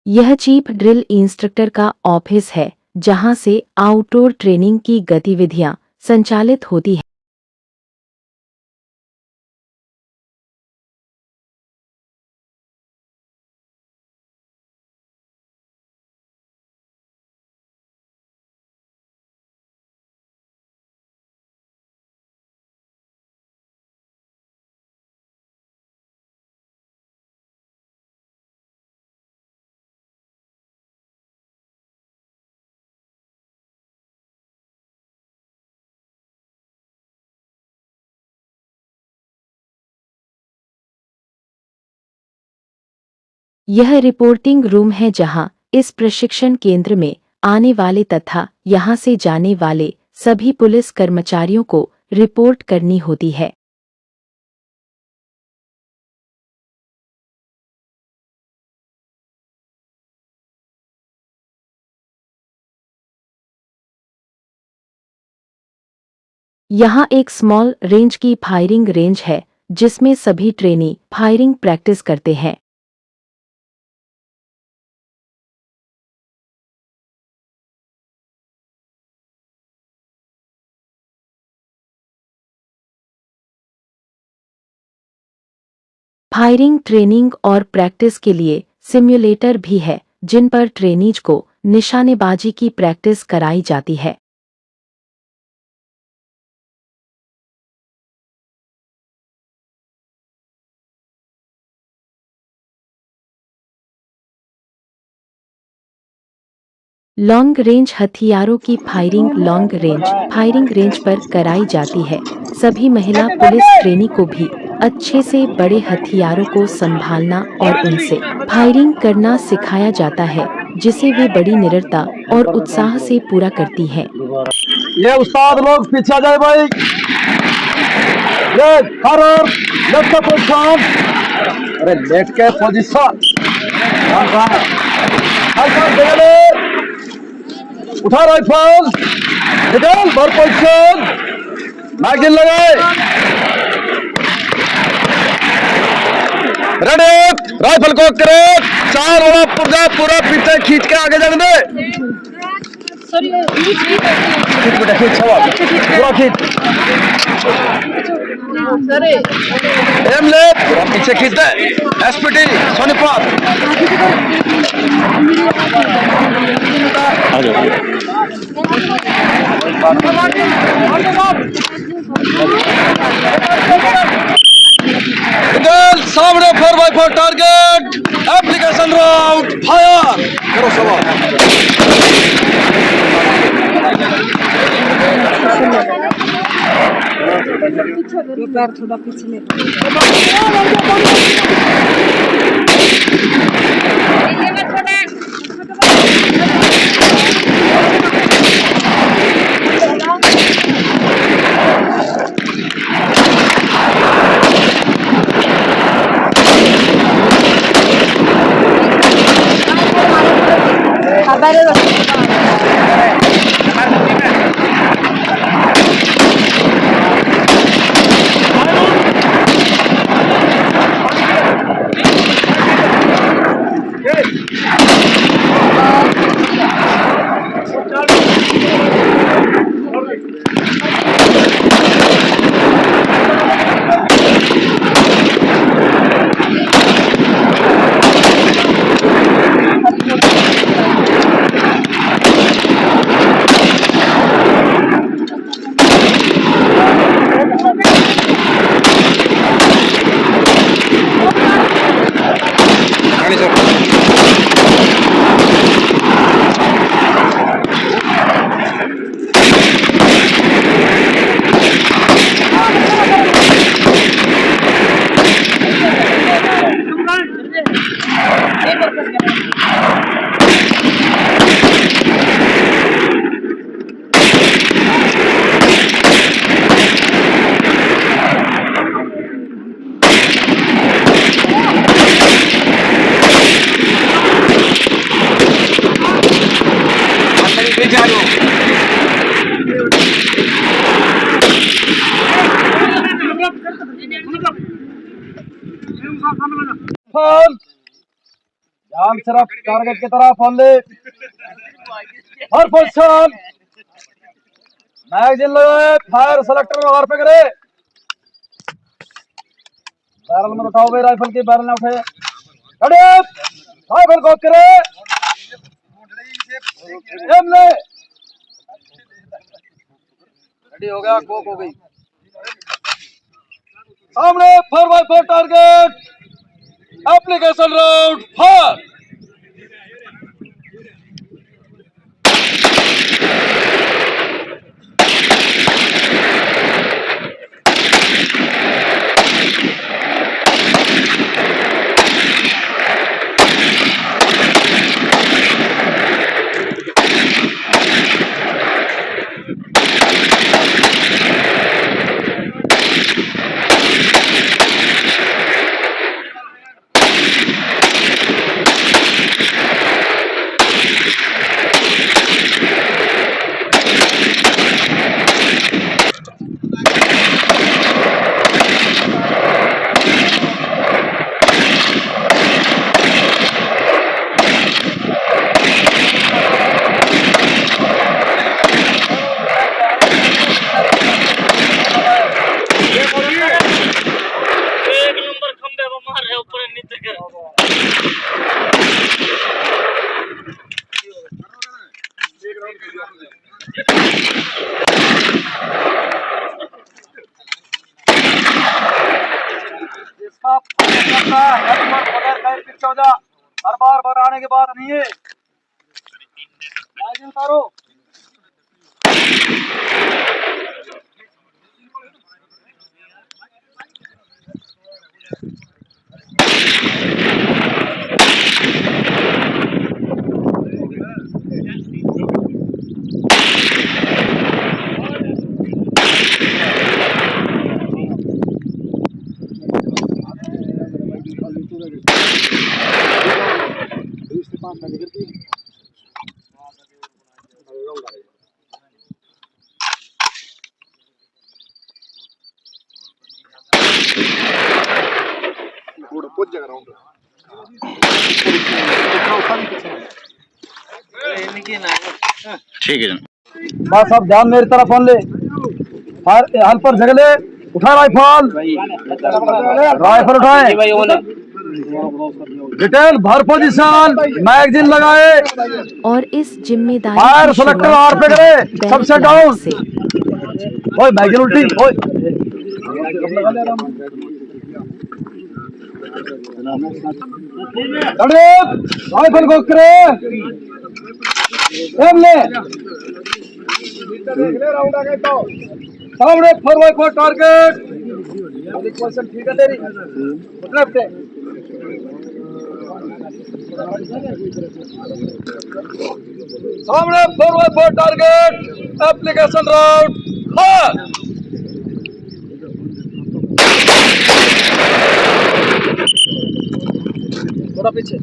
यह chief drill instructor का office है, जहां से आउटडोर ट्रेनिंग की गतिविधियां संचालित होती हैं। यह रिपोर्टिंग रूम है जहां इस प्रशिक्षण केंद्र में आने वाले तथा यहां से जाने वाले सभी पुलिस कर्मचारियों को रिपोर्ट करनी होती है। यहाँ एक स्मॉल रेंज की फायरिंग रेंज है, जिसमें सभी ट्रेनी फायरिंग प्रैक्टिस करते हैं। फायरिंग ट्रेनिंग और प्रैक्टिस के लिए सिम्युलेटर भी है, जिन पर ट्रेनीज को निशानेबाजी की प्रैक्टिस कराई जाती है। लॉन्ग रेंज हथियारों की firing long range firing range पर कराई जाती है। सभी महिला पुलिस ट्रेनी को भी अच्छे से बड़े हथियारों को संभालना और उनसे फायरिंग करना सिखाया जाता है, जिसे वे बड़ी निडरता और उत्साह से पूरा करती हैं। ये उस्ताद लोग पीछे आ जाए भाई। ये फॉरवर्ड लेफ्ट पोजीशन। अरे लेट के पोजीशन। उठा राइफल, निकल भर पोजीशन, मैगजीन लगाए, रेडी, राइफल को करो, 4 वाला पूरा पूरा पीछे खींच के आगे जाने दे। खींच बेटा खींच, सवाल पूरा खींच, एम ले पूरा पीछे खींच दे। एसपीटी सोनीपत आ जाओ। सामने 4x4 target, application round fire करो। सवाल पैर थोड़ा पिछले ध्यान सिर्फ टारगेट की तरफ ओनली। हर पोजीशन मैगजीन लगाए, फायर सेलेक्टर और पे करे। बैरल में उठाओ भाई, राइफल की बैरल ने उठे। खड़े राइफल को करे। एम ले रेडी हो गया, कोक हो गई। सामने 4x4 target, application round fire. हर बार बनाने के बाद नहीं है। उतारो ठीक है। बस अब ध्यान मेरी तरफ ओनली। हल पर झगले, उठा राइफल, राइफल उठाए, डिटेल भर पोजीशन, मैगजीन लगाए और इस जिम्मेदारी फायर की सेलेक्टर शुरुआत आर पे की करे, बैक सबसे लाइन डाउन। से। ओए मैगजीन उल्टी, ओए खड़े राइफल को करे। एम ले सामने 4x4 टारगेट, पोजीशन ठीक है तेरी, लेफ्ट है। सामने 4x4 target, application round fire. थोड़ा पीछे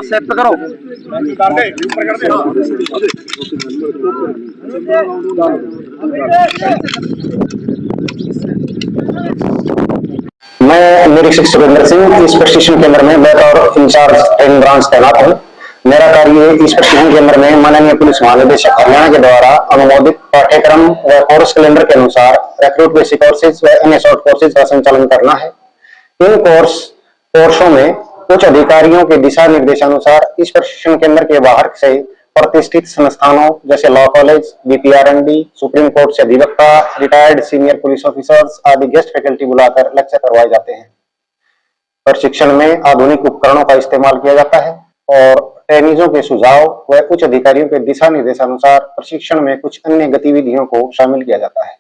सेट पे करो। मैं निरीक्षक सुरेंद्र सिंह इस प्रशिक्षण केंद्र में बतौर इंचार्ज ट्रेनिंग ब्रांच तैनात हूँ। मेरा कार्य इस प्रशिक्षण केंद्र में माननीय पुलिस महानिदेशक हरियाणा के द्वारा अनुमोदित पाठ्यक्रम व कोर्स कैलेंडर के अनुसार रिक्रूट बेसिक कोर्सेज व अन्य शॉर्ट कोर्सेज का संचालन करना है। इन कोर्सों में उच्च अधिकारियों के दिशा निर्देशानुसार इस प्रशिक्षण केंद्र के बाहर से प्रतिष्ठित संस्थानों जैसे law college, BPRND, supreme court से अधिवक्ता, रिटायर्ड सीनियर पुलिस ऑफिसर्स आदि गेस्ट फैकल्टी बुलाकर लेक्चर करवाए जाते हैं। प्रशिक्षण में आधुनिक उपकरणों का इस्तेमाल किया जाता है और ट्रेनीजों के सुझाव व उच्च अधिकारियों के दिशा निर्देशानुसार प्रशिक्षण में कुछ अन्य गतिविधियों को शामिल किया जाता है।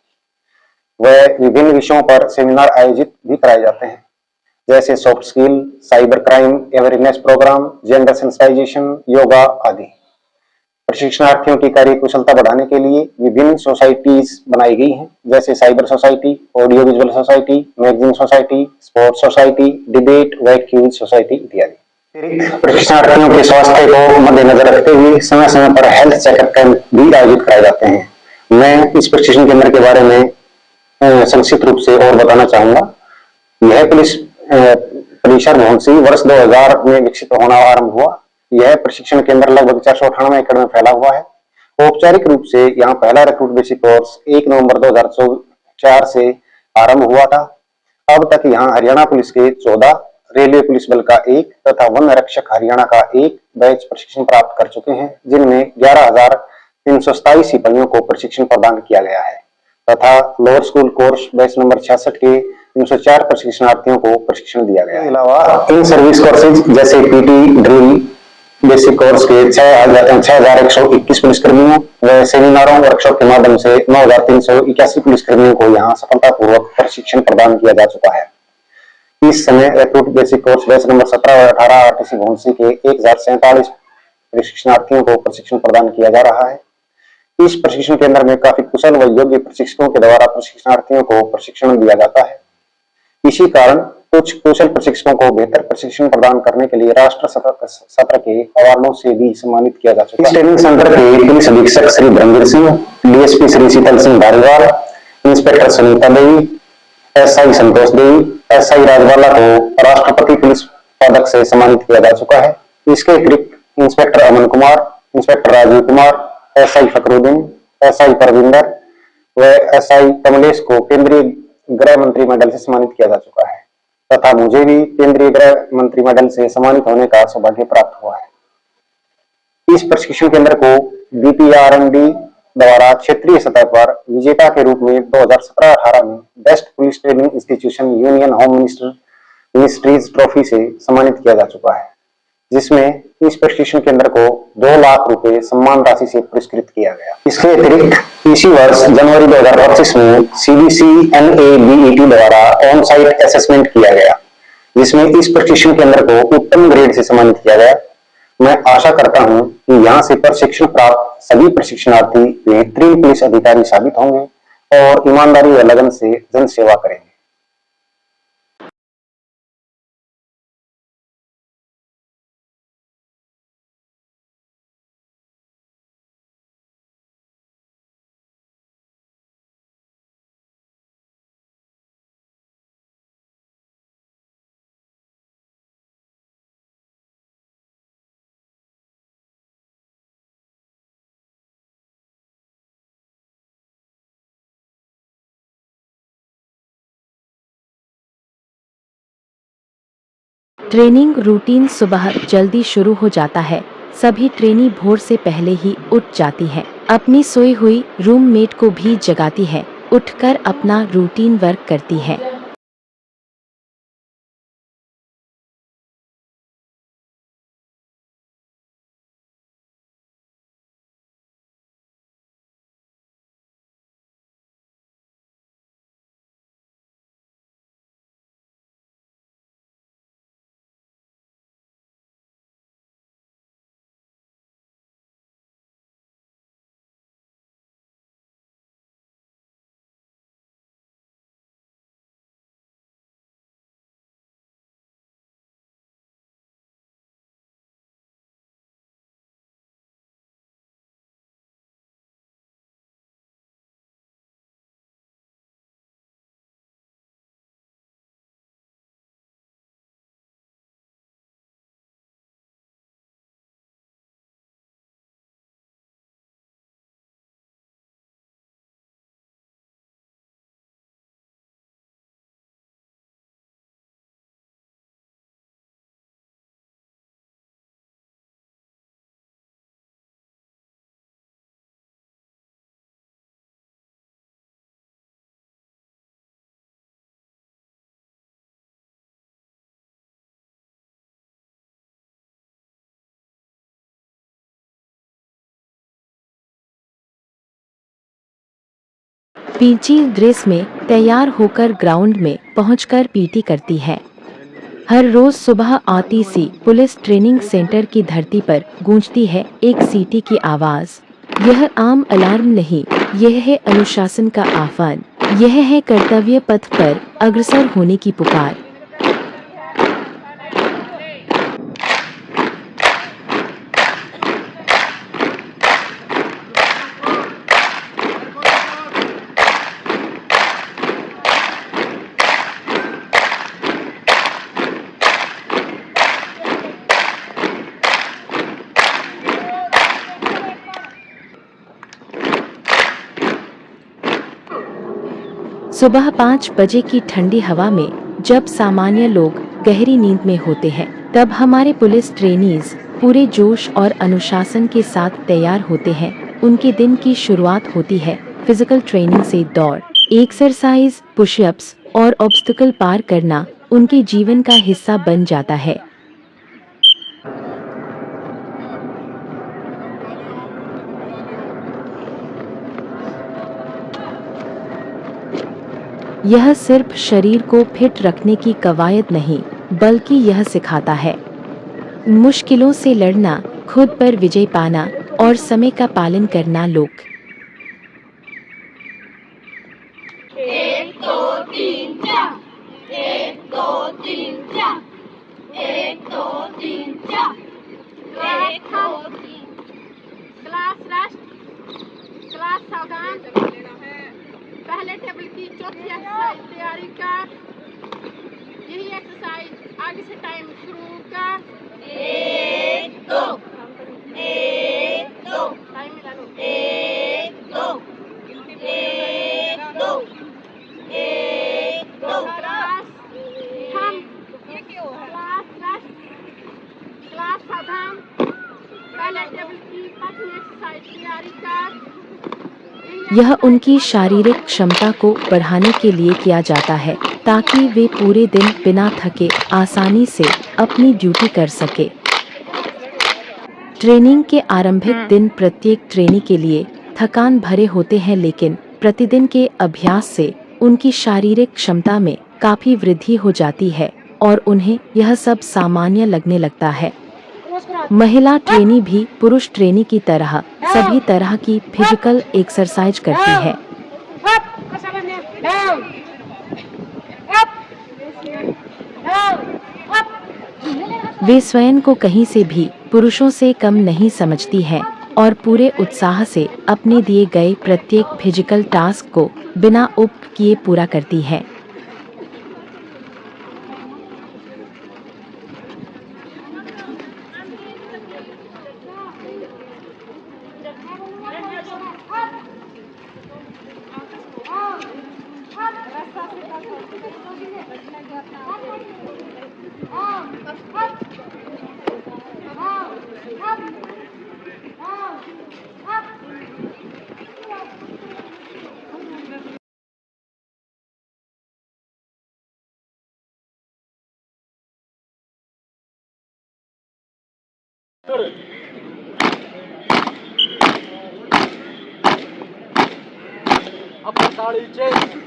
व विभिन्न विषयों पर सेमिनार आयोजित भी कराए जाते हैं, जैसे soft skill, cyber crime awareness program, gender sensitization, yoga आदि। प्रशिक्षणार्थियों की कार्य कुशलता बढ़ाने के लिए विभिन्न सोसाइटीज बनाई गई हैं, जैसे cyber society, audio visual society, magazine society, sports society, debate व क्विज सोसाइटी इत्यादि। प्रशिक्षणार्थियों के स्वास्थ्य को मद्देनजर रखते हुए समय समय पर हेल्थ चेकअप कैंप भी आयोजित कराए जाते हैं। मैं इस प्रशिक्षण केंद्र के बारे में संक्षिप्त रूप से और बताना चाहूंगा। यह पुलिस परिसर भवन वर्ष 2000 में विकसित होना आरंभ हुआ। यह प्रशिक्षण केंद्र लगभग 498 एकड़ में फैला हुआ है। औपचारिक रूप से यहाँ पहला रिक्रूट बेसिक कोर्स 1 नवंबर 2004 से आरंभ हुआ था। अब तक यहाँ हरियाणा पुलिस के 14, रेलवे पुलिस बल का 1 तथा वन रक्षक हरियाणा का 1 बैच प्रशिक्षण प्राप्त कर चुके हैं, जिनमें 11,327 सिपाहियों को प्रशिक्षण प्रदान किया गया है तथा lower school course batch number 66 के 304 प्रशिक्षणार्थियों को प्रशिक्षण दिया गया है। अलावा इन सर्विस कोर्सेज जैसे पीटी ड्रिल बेसिक कोर्स के 6,121 पुलिसकर्मियों व सेमिनारों वर्कशॉप के माध्यम से 9,381 पुलिसकर्मियों को यहाँ सफलतापूर्वक प्रशिक्षण प्रदान किया जा चुका है। इस समय recruit basic course batch number 17 और 18 आरटीसी भौंसी के 1,047 प्रशिक्षणार्थियों को प्रशिक्षण प्रदान किया जा रहा है। इस प्रशिक्षण केंद्र में काफी कुशल व योग्य प्रशिक्षकों के द्वारा प्रशिक्षणार्थियों को प्रशिक्षण दिया जाता है। इसी कारण कुछ कुशल प्रशिक्षकों को बेहतर प्रशिक्षण प्रदान करने के लिए राष्ट्र सत्र के अवार्डों से भी सम्मानित किया जा चुका है। इस ट्रेनिंग सेंटर के पुलिस अधीक्षक श्री धर्मवीर सिंह, डीएसपी श्री शीतल सिंह धारीवाल, इंस्पेक्टर सुनीता देवी, एसआई संतोष देवी, एसआई राजवाला को राष्ट्रपति पुलिस पदक से सम्मानित किया जा चुका है। इसके अतिरिक्त inspector Aman Kumar, inspector Rajiv Kumar, SI Fakhruddin, SI Parvinder व एसआई कमलेश को केंद्रीय गृह मंत्री मेडल से सम्मानित किया जा चुका है तथा मुझे भी केंद्रीय गृह मंत्री मेडल से सम्मानित होने का सौभाग्य प्राप्त हुआ है। इस प्रशिक्षण केंद्र को बीपीआरएनडी द्वारा क्षेत्रीय सतह पर विजेता के रूप में 2017-18 में best police training institution union home ministries trophy से सम्मानित किया जा चुका है, जिसमें इस प्रशिक्षण केंद्र को 2 लाख रुपए सम्मान राशि से पुरस्कृत किया गया। इसके अतिरिक्त इसी वर्ष जनवरी 2025 में सीबीसी NABET द्वारा ऑन साइट असेसमेंट किया गया, जिसमें इस प्रशिक्षण केंद्र को उत्तम ग्रेड से सम्मानित किया गया। मैं आशा करता हूं कि यहाँ से प्रशिक्षण प्राप्त सभी प्रशिक्षणार्थी बेहतरीन पुलिस अधिकारी साबित होंगे और ईमानदारी व लगन से जन सेवा करेंगे। ट्रेनिंग रूटीन सुबह जल्दी शुरू हो जाता है। सभी ट्रेनी भोर से पहले ही उठ जाती है। अपनी सोई हुई रूममेट को भी जगाती है, उठकर अपना रूटीन वर्क करती है। पीची ड्रेस में तैयार होकर ग्राउंड में पहुंचकर पीटी करती है। हर रोज सुबह आती सी पुलिस ट्रेनिंग सेंटर की धरती पर गूंजती है एक सीटी की आवाज। यह आम अलार्म नहीं, यह है अनुशासन का आह्वान, यह है कर्तव्य पथ पर अग्रसर होने की पुकार। सुबह 5 बजे की ठंडी हवा में जब सामान्य लोग गहरी नींद में होते हैं, तब हमारे पुलिस ट्रेनीज पूरे जोश और अनुशासन के साथ तैयार होते हैं। उनके दिन की शुरुआत होती है फिजिकल ट्रेनिंग से। दौड़, एक्सरसाइज, पुशअप्स और ऑब्स्टिकल पार करना उनके जीवन का हिस्सा बन जाता है। यह सिर्फ शरीर को फिट रखने की कवायद नहीं, बल्कि यह सिखाता है मुश्किलों से लड़ना, खुद पर विजय पाना और समय का पालन करना। लोग 1 2 3 4 1 2 3 4 1 2 3 4 1 2 3 क्लास रेस्ट, क्लास सावधान। पहले टेबल की चौथी एक्सरसाइज तैयारी का। यही एक्सरसाइज आगे से टाइम शुरू का। 1 2 1 2 टाइम मिला लो। 1 2 1 2 1 2 क्लास हम क्लास रेस्ट, क्लास सावधान। पहले टेबल की पांचवी एक्सरसाइज तैयारी का। यह उनकी शारीरिक क्षमता को बढ़ाने के लिए किया जाता है, ताकि वे पूरे दिन बिना थके आसानी से अपनी ड्यूटी कर सके। ट्रेनिंग के आरंभिक दिन प्रत्येक ट्रेनी के लिए थकान भरे होते हैं, लेकिन प्रतिदिन के अभ्यास से उनकी शारीरिक क्षमता में काफी वृद्धि हो जाती है और उन्हें यह सब सामान्य लगने लगता है। महिला ट्रेनी भी पुरुष ट्रेनी की तरह सभी तरह की फिजिकल एक्सरसाइज करती है। वे स्वयं को कहीं से भी पुरुषों से कम नहीं समझती हैं और पूरे उत्साह से अपने दिए गए प्रत्येक फिजिकल टास्क को बिना उप किए पूरा करती हैं। अपनी साड़ी चेंज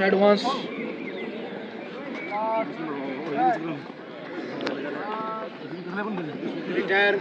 एडवांस रिटायर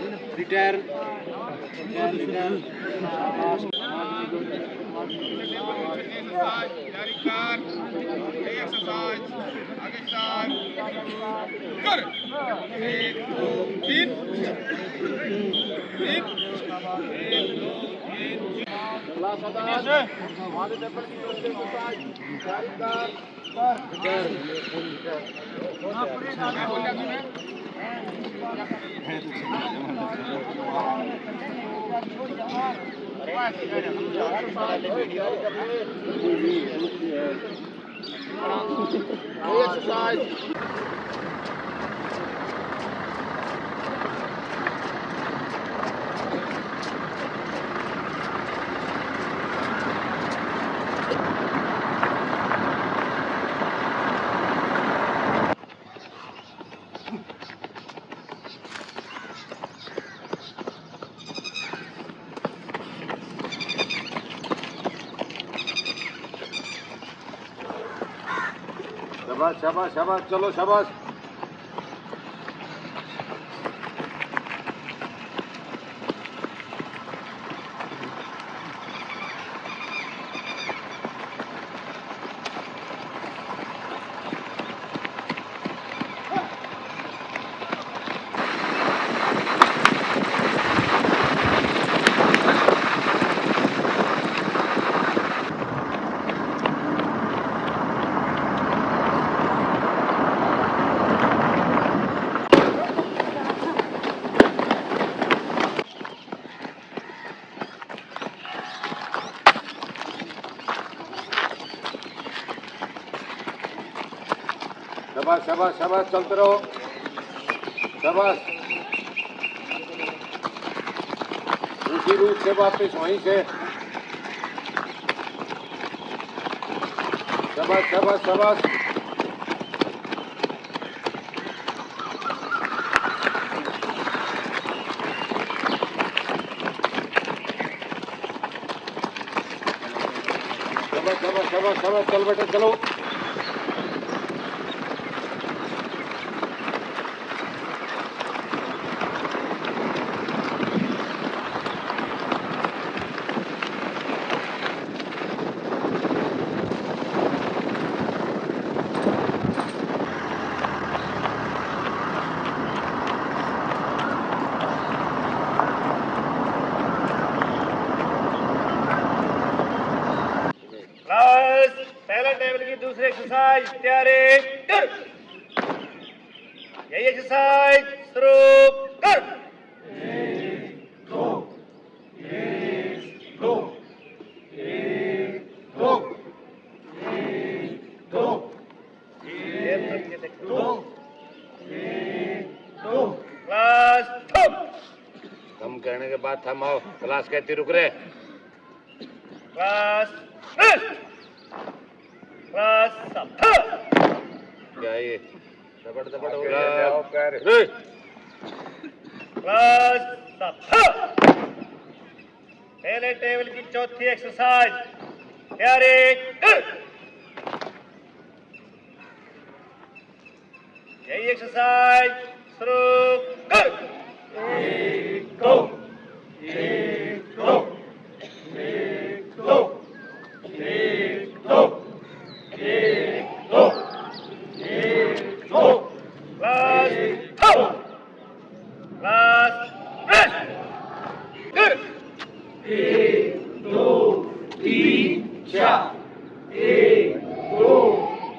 शाबाश शाबाश शाबाश, चलो शाबाश। शाबाश शाबाश शाबाश, चलते रहो। शाबाश, उसी रूट से वापस वहीं से। शाबाश शाबाश शाबाश। शाबाश शाबाश शाबाश शाबाश, चल बेटा चलो। पहले टेबल की दूसरी एक्सरसाइज, तैयारी कर। यही एक्सरसाइज शुरू कर। क्लास हम कहने के बाद थमाओ। क्लास कहती रुक रहे। क्लास क्लास क्या ये दबड़ दबड़ हो रहा है। क्लास पहले टेबल की चौथी एक्सरसाइज, तैयारी कर। यही एक्सरसाइज शुरू कर। एक दो एक दो एक दो एक दो एक दो एक दो। क्लास क्लास कर। एक दो तीन चार, एक दो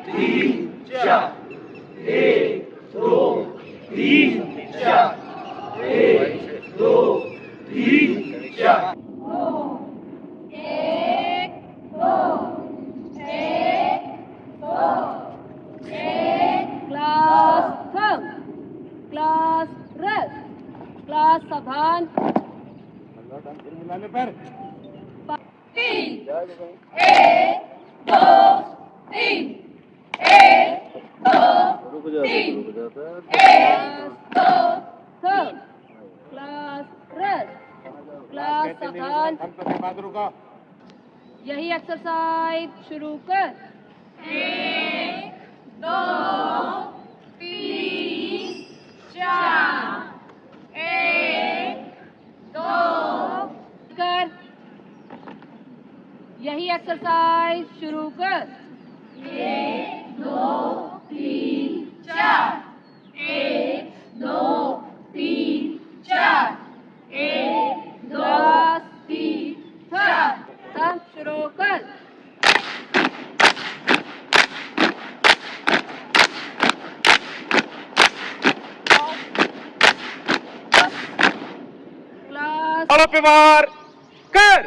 तीन चार, एक दो तीन चार, एक दो तीन चार। एक दो एक दो एक। क्लास थम, क्लास रेस्ट, क्लास सावधान। तीन एक दो तीन एक दो तीन एक दो थम, क्लास रेस्ट, क्लास सावधान। यही एक्सरसाइज शुरू कर। एक दो तीन चार, एक दो कर। यही एक्सरसाइज शुरू कर। एक दो तीन चार, एक दो तीन चार, एक दो क्लास तीन चार। थम शुरू कर। पे वार कर।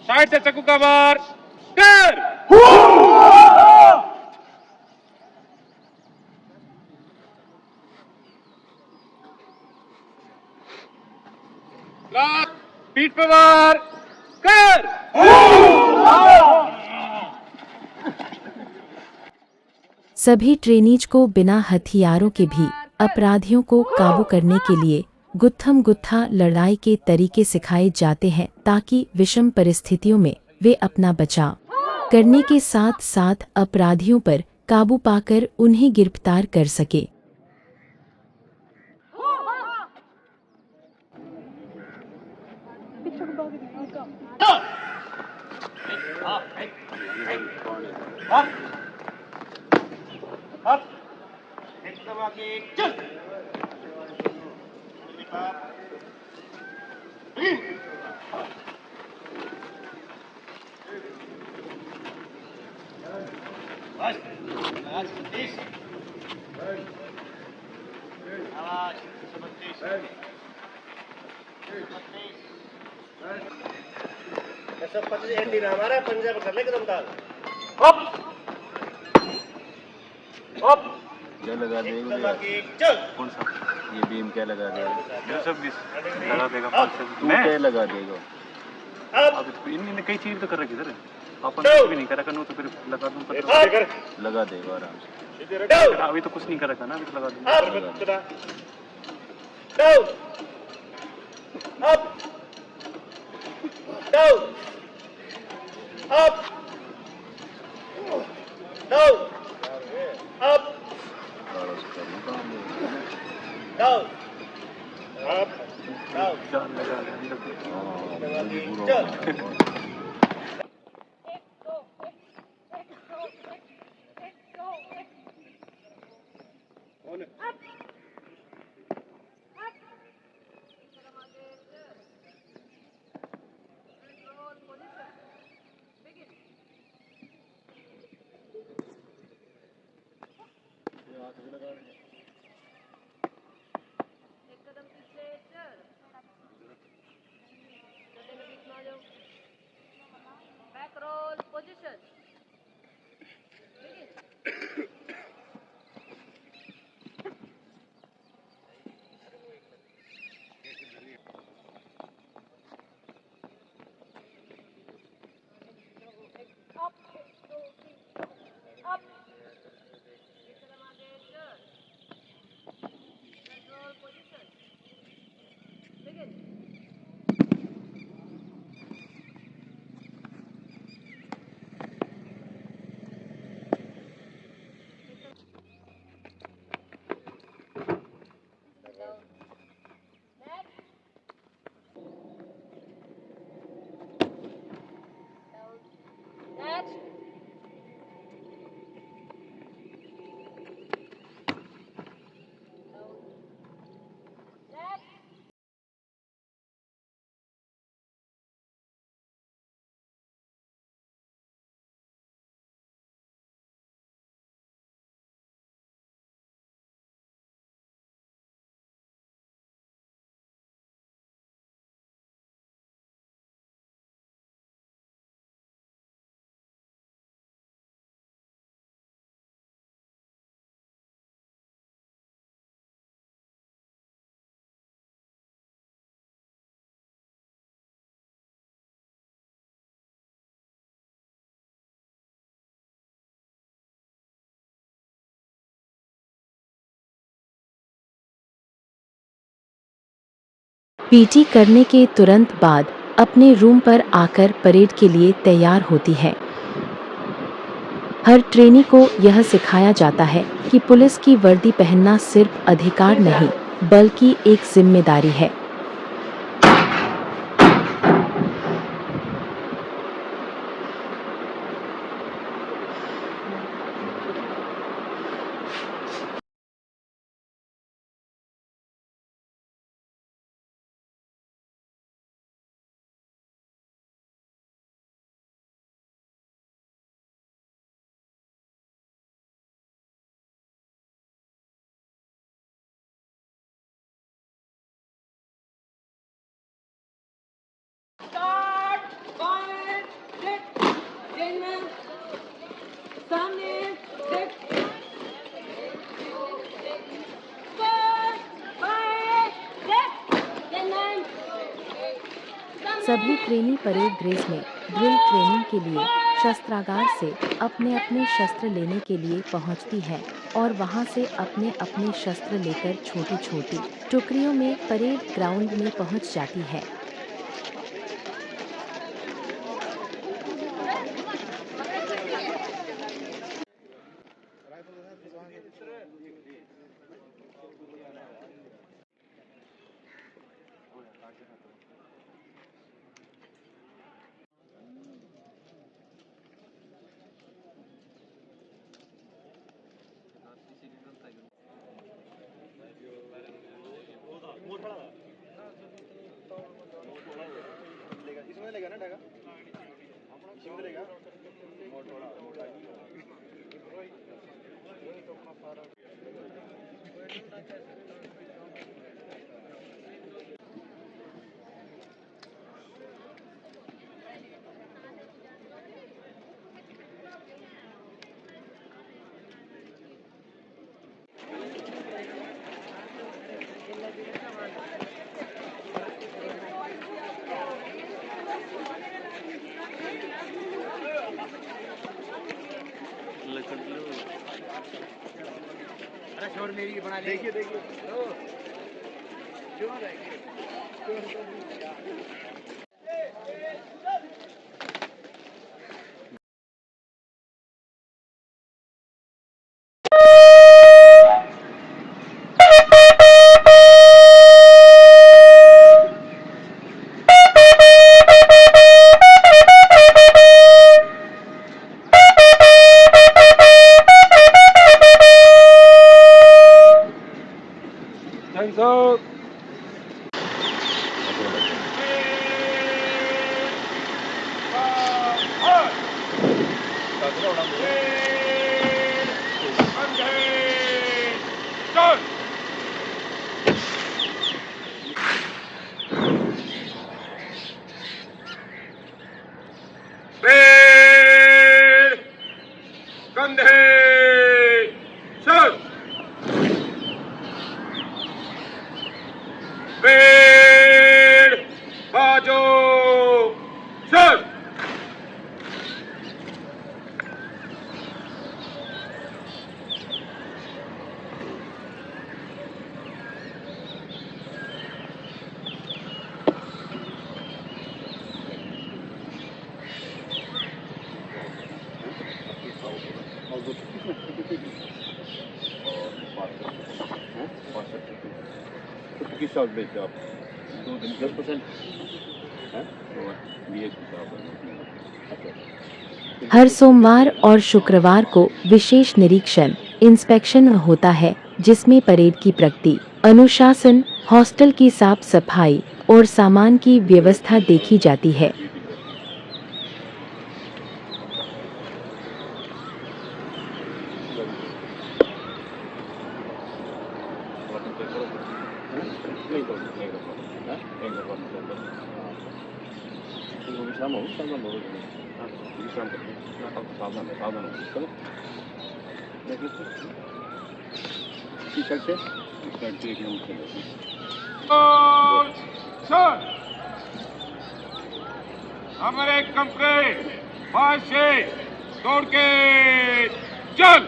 साइड से चाकू का वार कर। लात पीठ पे वार कर। सभी ट्रेनीज को बिना हथियारों के भी अपराधियों को काबू करने के लिए गुत्थम गुत्था लड़ाई के तरीके सिखाए जाते हैं ताकि विषम परिस्थितियों में वे अपना बचाव करने के साथ साथ अपराधियों पर काबू पाकर उन्हें गिरफ्तार कर सके। क्या लगा देगा कौन सा ये बीम क्या लगा देगा 220 लगा देगा 500 क्या लगा देगा अब इनने कई चीज तो कर रखी सर अपन कुछ भी नहीं करा करना तो फिर लगा दूं लगा देगा आराम से अभी तो कुछ नहीं कर रखा ना अभी तो लगा दूंगा Back roll position. पीटी करने के तुरंत बाद अपने रूम पर आकर परेड के लिए तैयार होती है। हर ट्रेनी को यह सिखाया जाता है कि पुलिस की वर्दी पहनना सिर्फ अधिकार नहीं बल्कि एक जिम्मेदारी है। सामने देख 4 5 6 सभी ट्रेनी परेड ड्रेस में ड्रिल ट्रेनिंग के लिए शस्त्रागार से अपने अपने शस्त्र लेने के लिए पहुंचती है और वहां से अपने अपने शस्त्र लेकर छोटी छोटी टुकड़ियों में परेड ग्राउंड में पहुंच जाती है। किस शॉट बेचते हो आप? 10% हर सोमवार और शुक्रवार को विशेष निरीक्षण इंस्पेक्शन होता है, जिसमें परेड की प्रगति, अनुशासन, हॉस्टल की साफ सफाई और सामान की व्यवस्था देखी जाती है। हमारे कंपनी 5 से दौड़ के चल।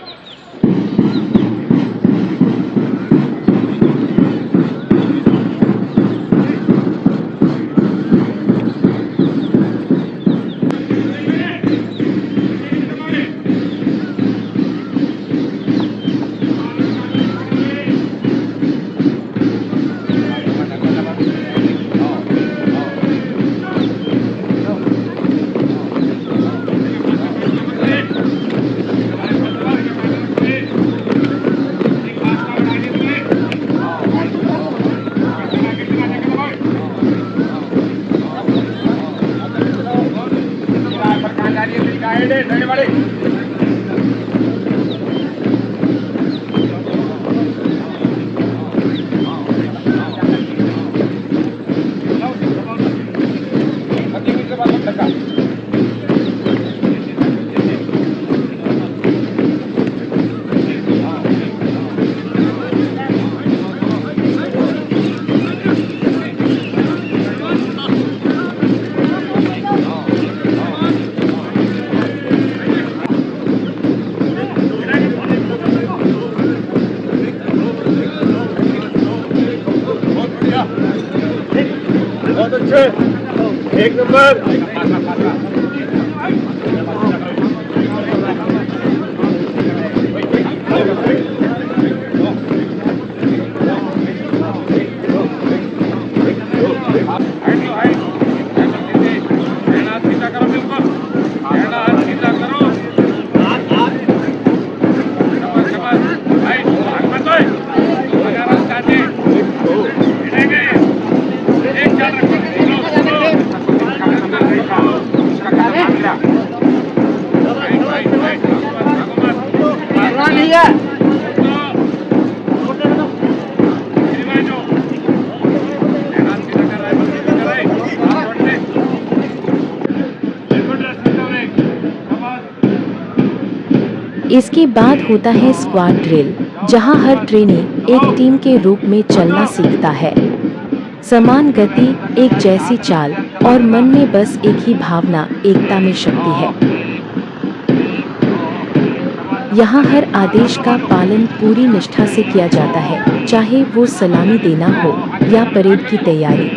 एक नंबर इसके बाद होता है स्क्वाड ड्रिल, जहां हर ट्रेनी एक टीम के रूप में चलना सीखता है। समान गति, एक जैसी चाल और मन में बस एक ही भावना, एकता में शक्ति है। यहाँ हर आदेश का पालन पूरी निष्ठा से किया जाता है, चाहे वो सलामी देना हो या परेड की तैयारी।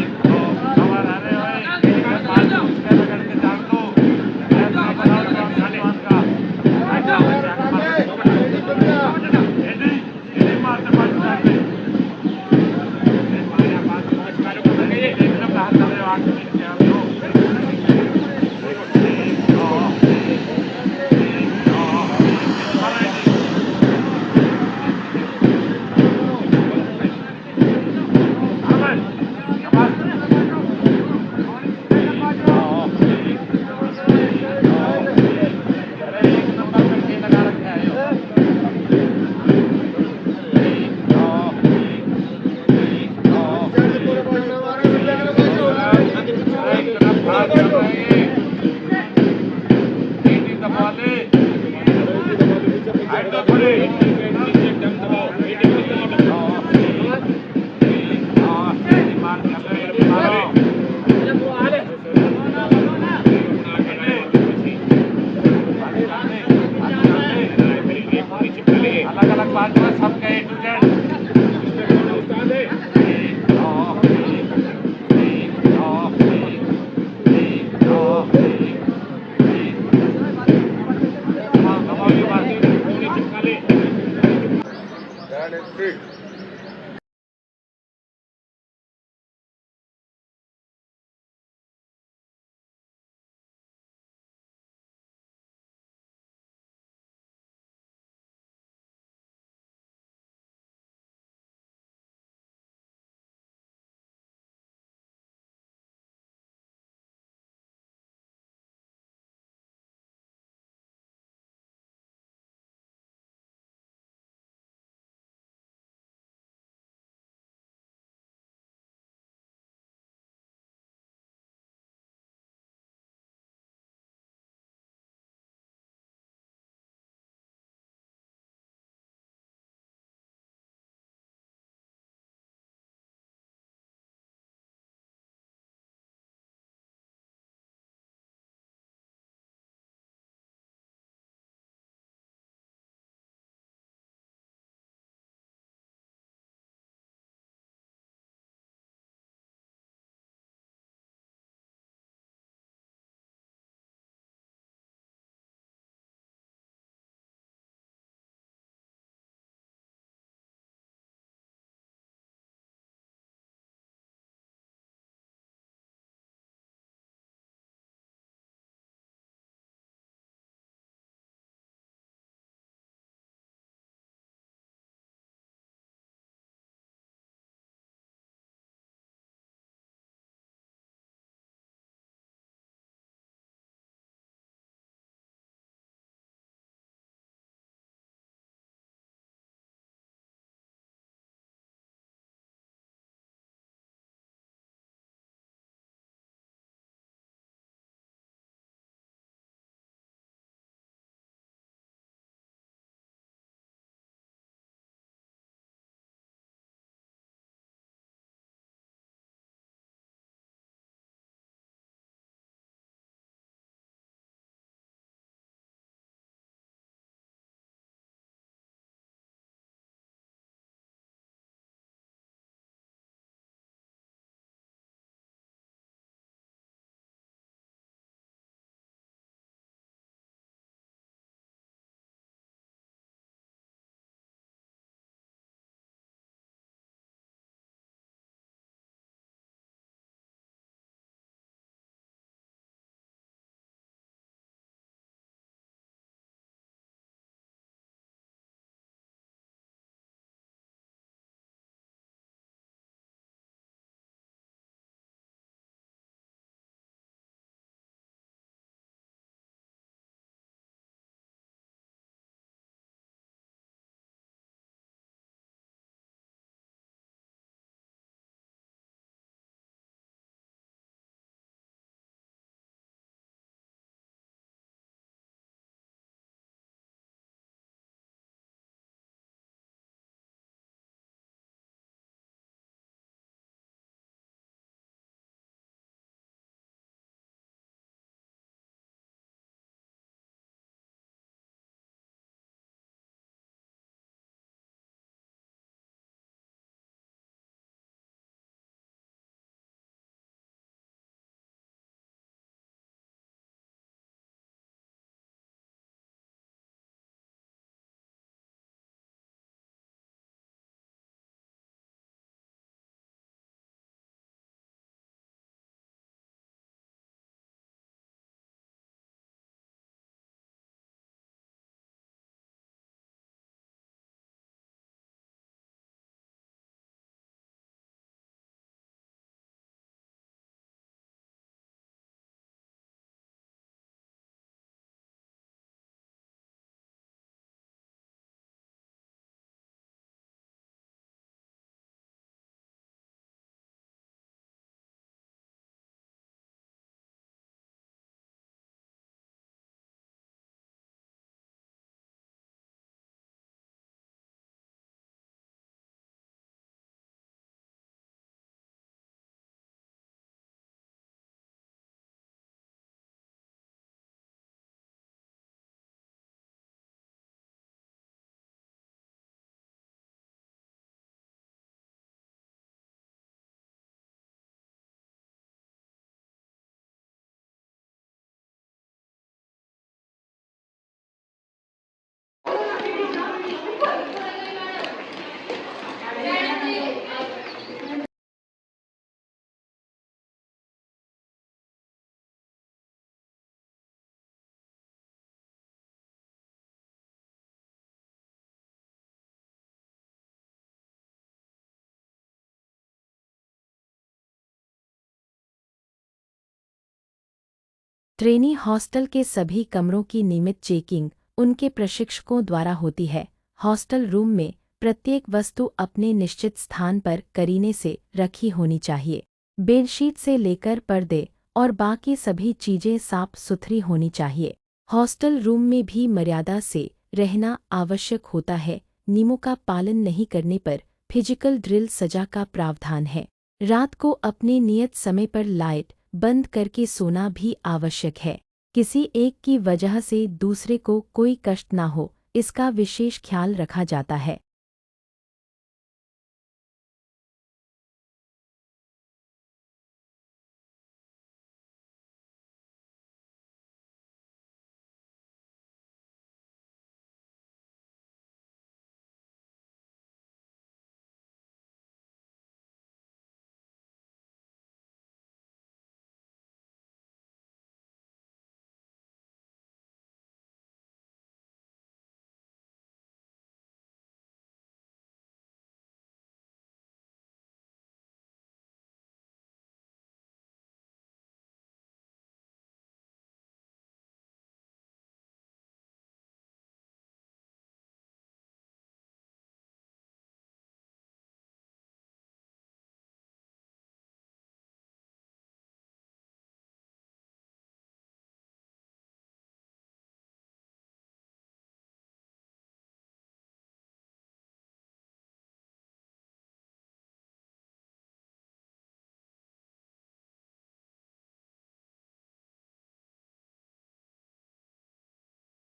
ट्रेनी हॉस्टल के सभी कमरों की नियमित चेकिंग उनके प्रशिक्षकों द्वारा होती है। हॉस्टल रूम में प्रत्येक वस्तु अपने निश्चित स्थान पर करीने से रखी होनी चाहिए। बेडशीट से लेकर पर्दे और बाकी सभी चीजें साफ सुथरी होनी चाहिए। हॉस्टल रूम में भी मर्यादा से रहना आवश्यक होता है। नियमों का पालन नहीं करने पर फिजिकल ड्रिल सजा का प्रावधान है। रात को अपने नियत समय पर लाइट बंद करके सोना भी आवश्यक है। किसी एक की वजह से दूसरे को कोई कष्ट ना हो, इसका विशेष ख्याल रखा जाता है।